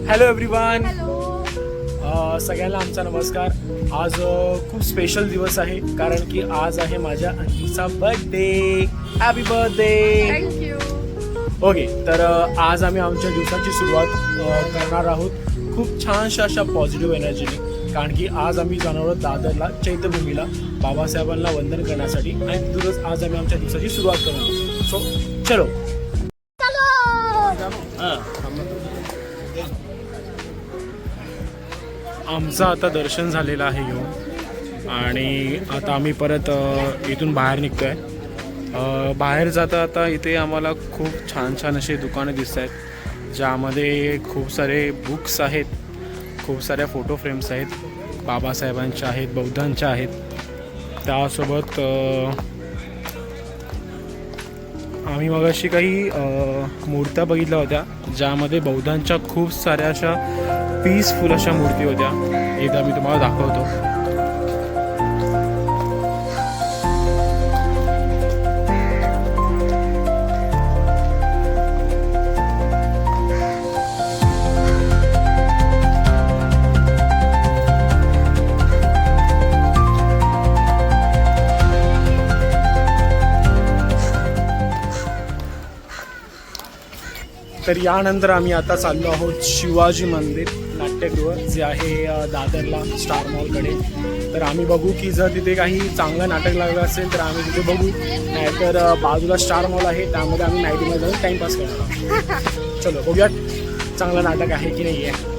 Hello everyone. Hello. सगळ्यांना आमचा नमस्कार. आज खूप स्पेशल दिवस आहे कारण की आज आहे माझ्या अंजूचा birthday. Happy birthday. Thank you. Okay, तर आज आम्ही आमच्या दिवसाची सुरुवात करणार आहोत खूप छानशा अशा पॉझिटिव्ह एनर्जीने, कारण की आज आम्ही जाणार आहोत दादरला चैत्यभूमीला बाबासाहेबांना वंदन करण्यासाठी आणि तिथूनच आज आम्ही आमच्या दिवसाची सुरुवात करणार आहोत. सो चलो. आमचं आता दर्शन झालेलं आहे घेऊन आणि आता आम्ही परत इथून बाहेर निघतो आहे. बाहेर जाता आता इथे आम्हाला खूप छान छान असे दुकाने दिसत आहेत ज्यामध्ये खूप सारे बुक्स आहेत, खूप साऱ्या फोटो फ्रेम्स आहेत, बाबासाहेबांच्या आहेत, बौद्धांच्या आहेत. त्यासोबत आम्ही मगाशी काही मूर्त्या बघितल्या होत्या ज्यामध्ये बौद्धांच्या खूप साऱ्या अशा पीसफुल अशा मूर्ती होत्या. एकदा मी तुम्हाला दाखवतो. तर यानंतर आम्ही आता चाललो आहोत शिवाजी मंदिर नाट्यगृह जे आहे दादरला स्टार मॉलकडे. तर आम्ही बघू की जर तिथे काही चांगलं नाटक लागलं असेल तर आम्ही तिथे बघू, नाहीतर बाजूला स्टार मॉल आहे त्यामध्ये आम्ही नाईटमध्ये जाऊन टाईमपास करणार आहोत. चलो बघूयात चांगलं नाटक आहे की नाही आहे.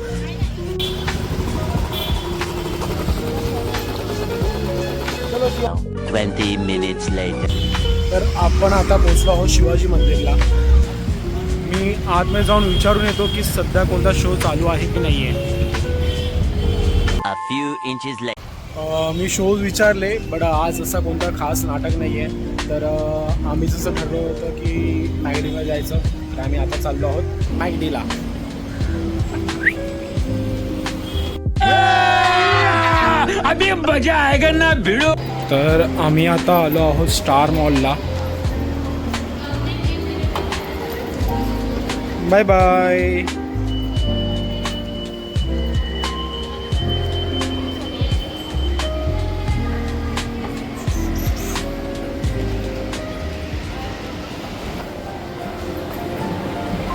20 minutes later. तर आपण आता पोहोचलो आहोत शिवाजी मंदिरला. मी आतमध्ये जाऊन विचारून येतो की सध्या कोणता शो चालू आहे की नाही आहे. A few inches later. Me shows विचारले बट आज असा कोणता खास नाटक नाही आहे. तर आम्ही जसं ठरवलं होतं की मॅगडीला जायचं, तर आम्ही आता चाललो आहोत मॅगडीला. अभी मजा आएगा ना भिड़ो. तर आम्ही आता आलो आहोत स्टार मॉलला. Bye bye.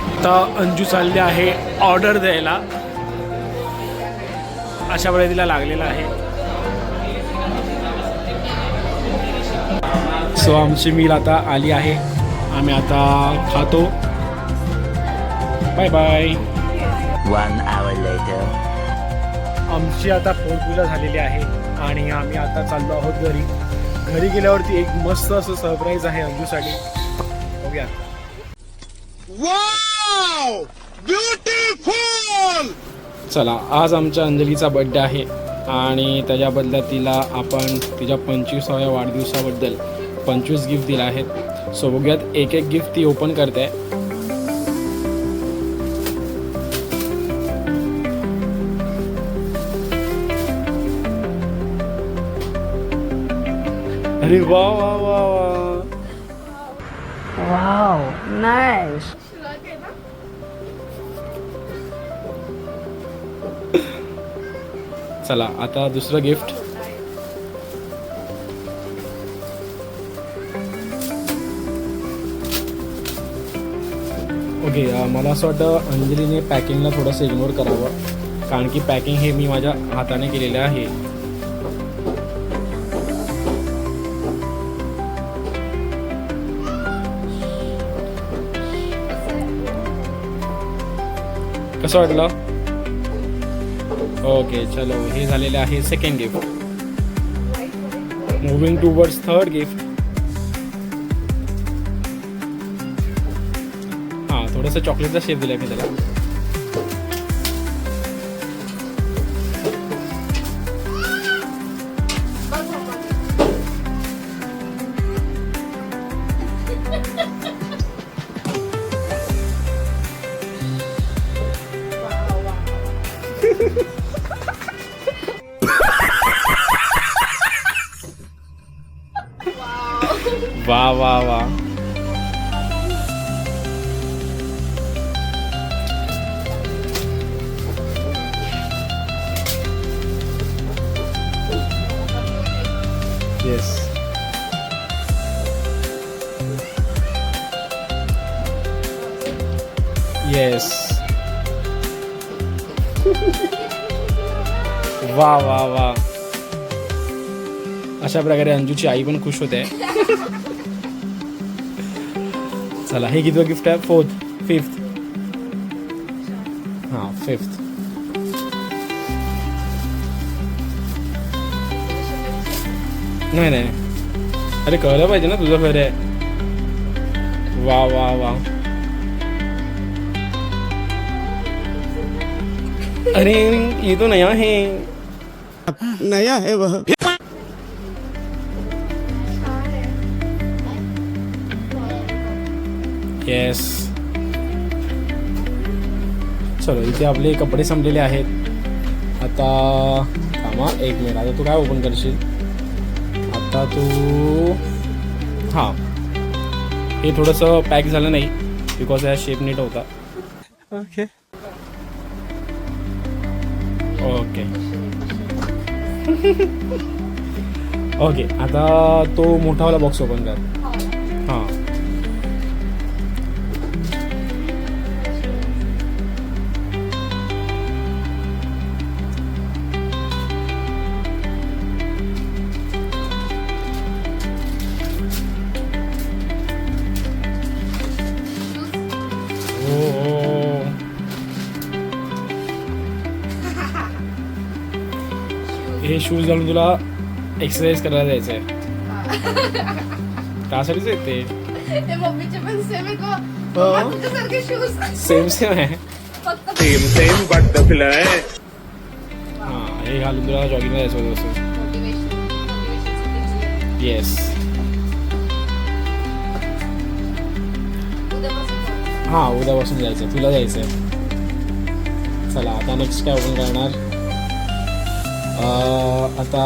आता अंजू चालली आहे ऑर्डर द्यायला. अशा वेळेला तिला लागलेला आहे. सो आमची मील आता आली आहे. आम्ही आता खातो. Bye bye. 1 hour later. आमची आता पोटपूजा झालेली आहे आणि आम्ही आता चाललो आहोत घरी. घरी गेल्यावरती एक मस्त असं सरप्राईज आहे अंजूसाठी. बघूया. Wow, beautiful. चला, आज आमच्या अंजलीचा बड्डे आहे आणि त्याच्या बदल्यात तिला आपण तिच्या 25व्या वाढदिवसाबद्दल 25 गिफ्ट दिले आहेत. सो बघूयात एक एक गिफ्ट ती ओपन करते. अरे वा वा वा वा. Wow, nice. चला आता दुसरं गिफ्ट. ओके, मला असं वाटतं अंजलीने पॅकिंगला थोडंसं इग्नोर करावं, कारण की पॅकिंग हे मी माझ्या हाताने केलेले आहे. कसं वाटलं? ओके, चलो हे झालेले आहे second gift. Moving towards third gift. हां, थोडंसं चॉकलेटचा शेप दिला मी त्याला. वा वा वा. येस. वा वा वा. अशा प्रकारे अंजूची आई पण खुश होते. चला, हे किती गिफ्ट आहे? 4th 5th. हां 5th. नाही नाही, अरे कळलं पाहिजे ना तुझं घर आहे. वा वा वा. अरे ये तो नया है. नया है वह. येस. चलो, इथे आपले कपडे संपलेले आहेत. आता थांबा एक मिनिट. आता तू काय ओपन करशील? आता तू हां, हे थोडंसं पॅक झालं नाही बिकॉज या शेप नीट होता. ओके. ओके. ओके, आता तो मोठावाला बॉक्स ओपन कर. हां. हे शूज घालून तुला एक्सरसाइज करायला जायचं आहे. त्यासाठीच आहे ते. ते मम्मीचे पण सेम आहे का? हो. तुझ्यासारखे शूज सेम सेम आहे. फक्त सेम बट है. हां, हे घालून तुला जॉगिंगला जायचं होतं असं. मोटिवेशन. येस. उद्यापासून हां, उद्यापासून जायचं आहे, तुला जायचं आहे. चला, आता नेक्स्ट काय ओपन करणार? आता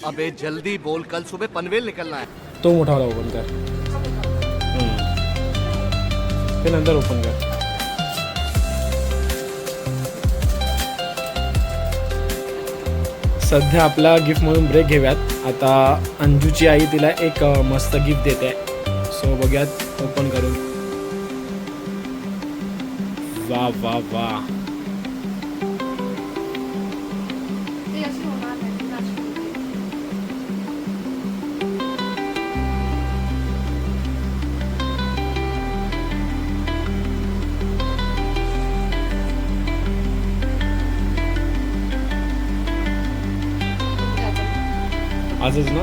अबे जल्दी बोल, कल सुबह पनवेल निकलना है. तो मोठावाला ओपन कर. ते नंतर ओपन कर. सध्या आपला गिफ्टमधून ब्रेक घेऊयात. आता अंजूची आई तिला एक मस्त गिफ्ट देते. सो बघूयात ओपन करून. वा वा वा. ते अशी होणार नाही. नाशिकमध्ये. आजच ना?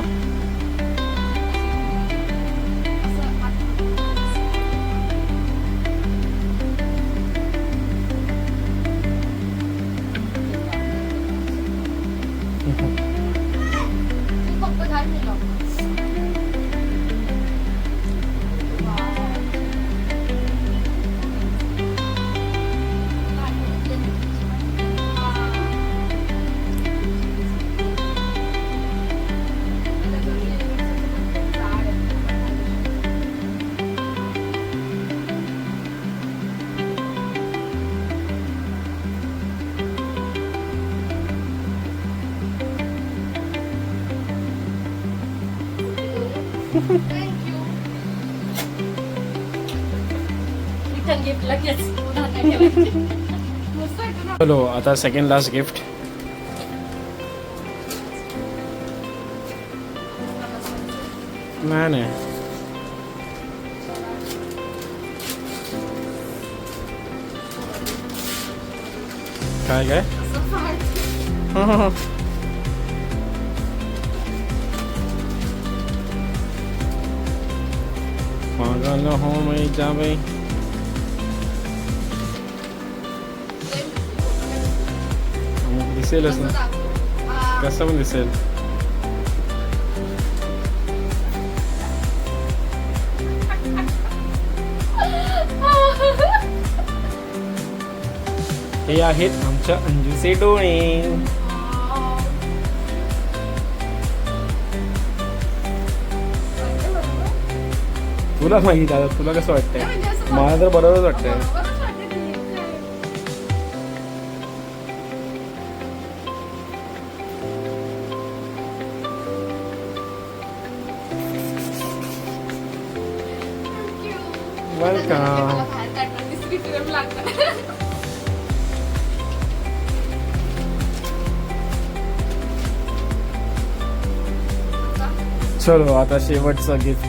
फक्त घाल मी लावतो. थँक्यू. रिटर्न गिफ्ट लगेच. पुन्हा नाही ठेवायची. मस्त आहे ना. चलो, आता सेकंड लास्ट गिफ्ट. नाही नाही, काय काय? पागल हो मैं जावे. दिसेलच ना, कसं पण दिसेल. हे आहेत आमच्या अंजूचे डोळे. तुला माहित आहे, तुला कसं वाटतंय? मला तर बरोबरच वाटतंय. वेलकम. BTM लागतं. चलो आता शेवटचं गिफ्ट.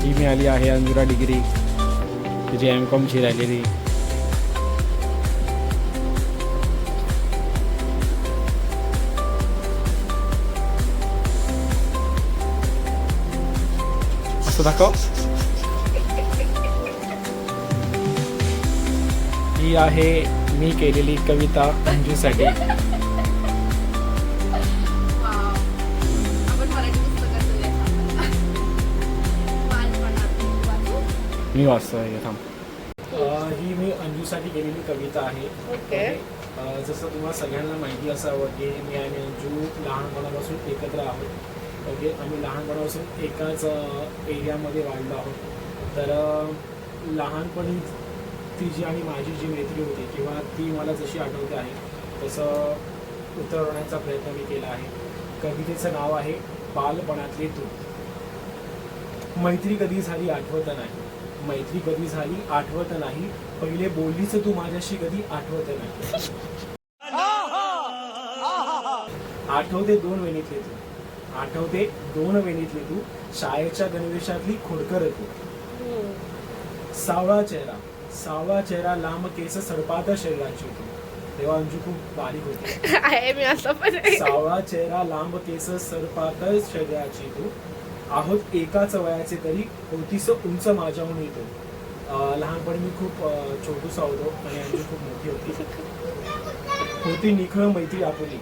ही मिळाली आहे अंजुरा डिग्री, तिची M.Com राहिलेली. असं दाखव. ही आहे मी केलेली कविता अंजूसाठी. आपण मराठी पुस्तकाचं मी वाचतो हे थांब. ही मी अंजूसाठी केलेली कविता आहे. ओके. जसं तुम्हाला सगळ्यांना माहिती असावं की मी आणि अंजू लहानपणापासून एकत्र आहोत. ओके, आम्ही लहानपणापासून एकाच एरियामध्ये वाढलो आहोत. तर लहानपणी तिची आणि माझी जी मैत्री होती किंवा ती मला जशी आठवते आहे तसं उतरवण्याचा प्रयत्न मी केला आहे. कवितेचं नाव आहे बालपणातले तू. मैत्री कधी झाली आठवत नाही, मैत्री कधी झाली आठवत नाही, पहिले बोललीच तू माझ्याशी कधी आठवत नाही. आठवते दोन वेणीतले तू, आठवते दोन वेणीतले तू, शाळेच्या गणवेशातली खोडकर तू. सावळा चेहरा लांब केस सडपात शरीराची तू. तेव्हा अंजू खूप बारीक होती. आहे मी असं पण सावळा चेहरा लांब केस सडपात शरीराची तू. आहोत एकाच वयाचे तरी होतीस उंच माझ्याहून येतो. लहानपणी मी खूप छोटूसा होतो आणि अंजू खूप मोठी होती. होती निखळ मैत्री आपुली,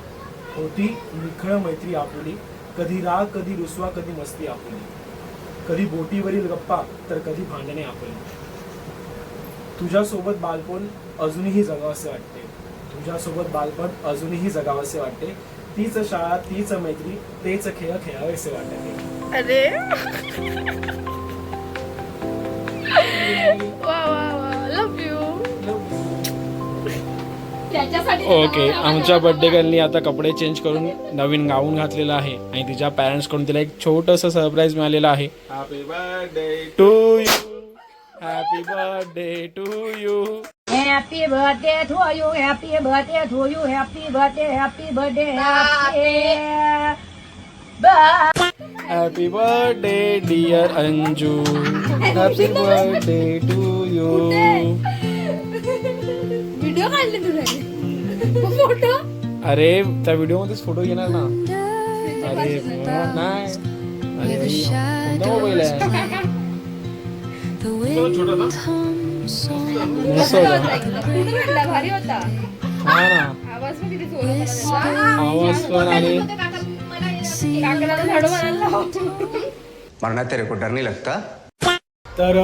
होती निखळ मैत्री आपुली, कधी राग कधी रुसवा कधी मस्ती आपुली, कधी बोटीवरील गप्पा तर कधी भांडणे आपुली. तुझ्यासोबत बालपण अजूनही जगावसे वाटते, तुझ्यासोबत बालपण अजूनही जगावसे वाटते. तीच शाळा तीच मैत्री तेच खेळ खेळावेसे वाटते. अरे वा वा वा, लव्ह यू. ओके, आमच्या बर्थडे गर्लनी आता कपडे चेंज करून नवीन गाऊन घातलेला आहे आणि तिच्या पॅरेंट्स कडून तिला एक छोटंसं सरप्राईज मिळालेलं आहे. Happy birthday to you, happy birthday to you. Happy birthday to you, happy birthday to you, happy birthday, happy birthday, happy birthday. Happy birthday dear Anju, happy birthday to you. Video काढले तुला photo. अरे त्या video मध्येच photo घेणार ना. अरे नाही, अरे कोणता मोबाईल आहे? मस्त होता. भारी होता. हा ना, आवाज पण किती जोरात होता. आवाज पण आणि काकाला झाडू मारायला लावतो. मरना तेरे को डर नहीं लगता? तर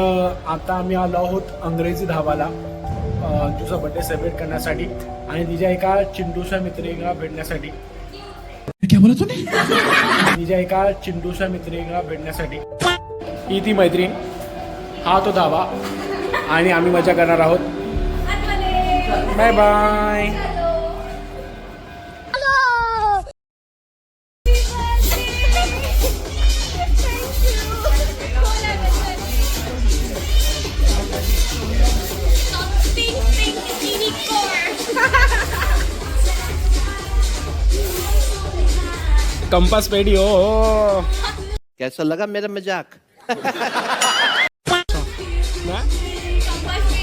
आता आम्ही आलो आहोत अंग्रेजी धाबाला तुझा बर्थडे सेलिब्रेट करण्यासाठी आणि तिच्या एका चिंटूच्या मित्रिणीला भेटण्यासाठी. तिच्या एका चिंटूच्या मित्रिणीला भेटण्यासाठी. ही ती मैत्रीण, हा तो धाबा आणि आम्ही मजा करणार आहोत. Bye bye. कंपास पेडी हो. कैसा लगा मेरा मजाक?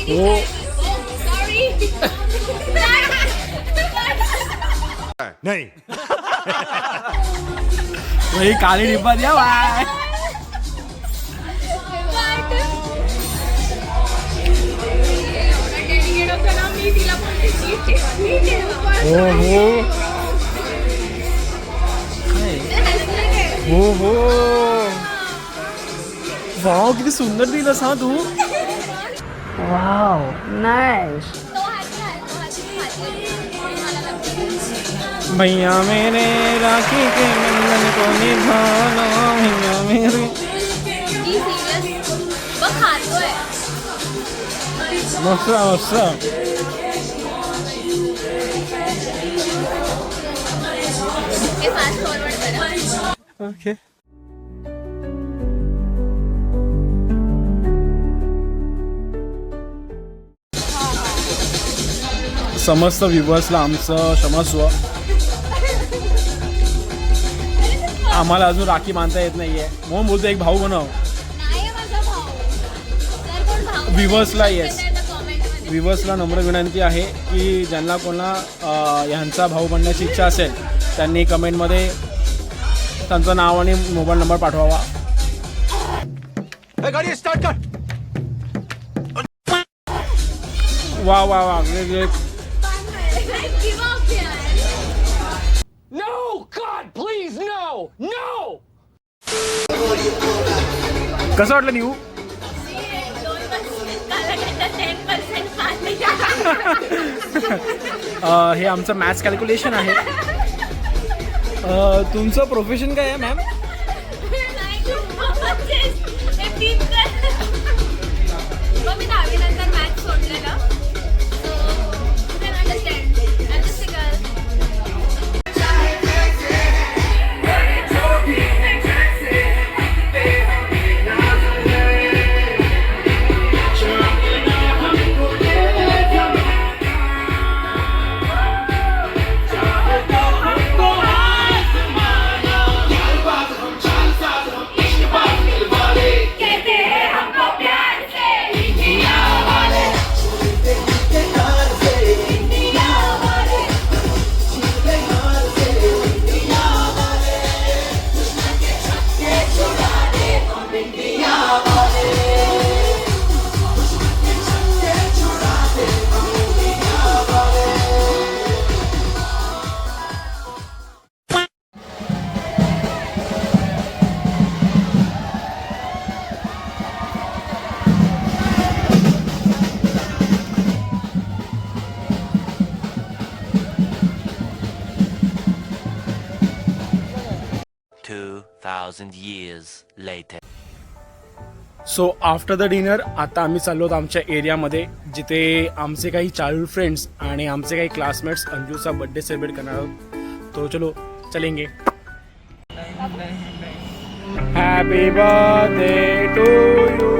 हो नहीं. वही काली डिब्बा दिया बाय. हो हो हो हो. वाव, किती सुंदर दिलंस हा तू. Wow, nice. भैया मेरे राखी के बंधन को निभाना, भैया मेरे. मस्त मस्त. ओके. समस्त व्ह्युअर्सला आमचं क्षमस्व. आम्हाला अजून राखी बांधता येत नाहीये म्हणून बोलतो एक भाऊ बनव. व्ह्युअर्सला येस, व्ह्युअर्सला नम्र विनंती आहे की ज्यांना कोणाला ह्यांचा भाऊ बनण्याची इच्छा असेल त्यांनी कमेंटमध्ये त्यांचं नाव आणि मोबाईल नंबर पाठवावा. गाड़ी स्टार्ट कर. वा वा वा great. No, God, please, no, no. कसं वाटलं न्यू? हे आमचं मॅथ्स कॅल्क्युलेशन आहे. तुमचं प्रोफेशन काय आहे मॅम? मी 10वी नंतर मॅथ्स सोडलेलं. years later. So after the dinner आता आम्ही चाललो आहोत आमच्या एरियामध्ये जिथे आमचे काही चाइल्ड फ्रेंड्स आणि आमचे काही क्लासमेट्स अंजूचा बर्थडे सेलिब्रेट करणार आहोत. तो चलो चलेंगे. Happy birthday to you,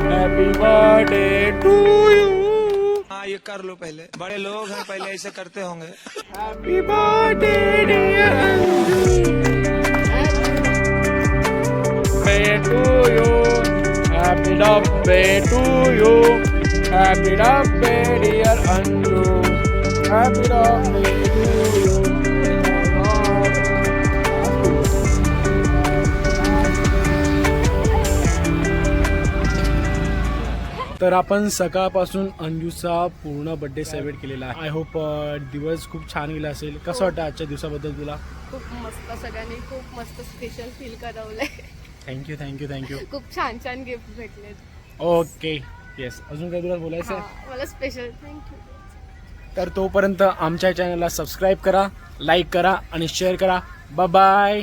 happy birthday to you. हाँ ये कर लो पहले, बड़े लोग हैं पहले ऐसे करते होंगे. Happy birthday dear Anju, to you, happy birthday to you, happy birthday dear Anju, happy birthday to you. तर आपण सकाळपासून अंजूचा पूर्ण बर्थडे सेलिब्रेट केलेला आहे. आय होप दिवस खूप छान गेला असेल. कसं वाटतं आजच्या दिवसाबद्दल तुला? खूप मस्त, सगळ्यांनी खूप मस्त स्पेशल फील करवलंय. Thank you thank you thank you. खूप छान छान गिफ्ट भेटलेत. Okay yes. अजून काय तुला बोलायचं आहे? मला स्पेशल थँक्यू. तर तोपर्यंत आमच्या चॅनलला सबस्क्राईब करा, लाईक करा आणि शेअर करा. Bye bye.